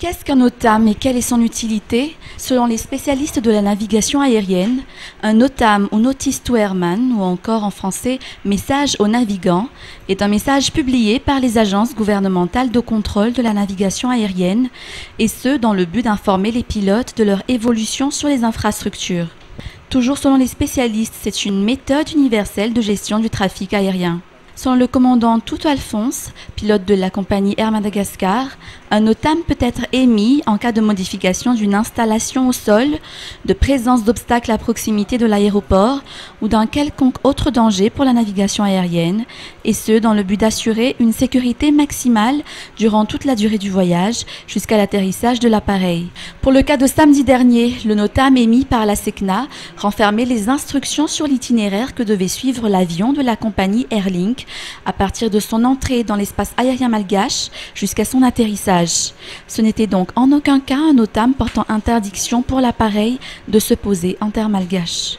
Qu'est-ce qu'un NOTAM et quelle est son utilité? Selon les spécialistes de la navigation aérienne, un NOTAM ou Notice to Airman, ou encore en français Message aux navigants, est un message publié par les agences gouvernementales de contrôle de la navigation aérienne, et ce dans le but d'informer les pilotes de leur évolution sur les infrastructures. Toujours selon les spécialistes, c'est une méthode universelle de gestion du trafic aérien. Selon le commandant Tuto Alphonse, pilote de la compagnie Air Madagascar, un NOTAM peut être émis en cas de modification d'une installation au sol, de présence d'obstacles à proximité de l'aéroport ou d'un quelconque autre danger pour la navigation aérienne, et ce dans le but d'assurer une sécurité maximale durant toute la durée du voyage jusqu'à l'atterrissage de l'appareil. Pour le cas de samedi dernier, le NOTAM émis par la SECNA renfermait les instructions sur l'itinéraire que devait suivre l'avion de la compagnie Airlink à partir de son entrée dans l'espace aérien malgache jusqu'à son atterrissage. Ce n'était donc en aucun cas un NOTAM portant interdiction pour l'appareil de se poser en terre malgache.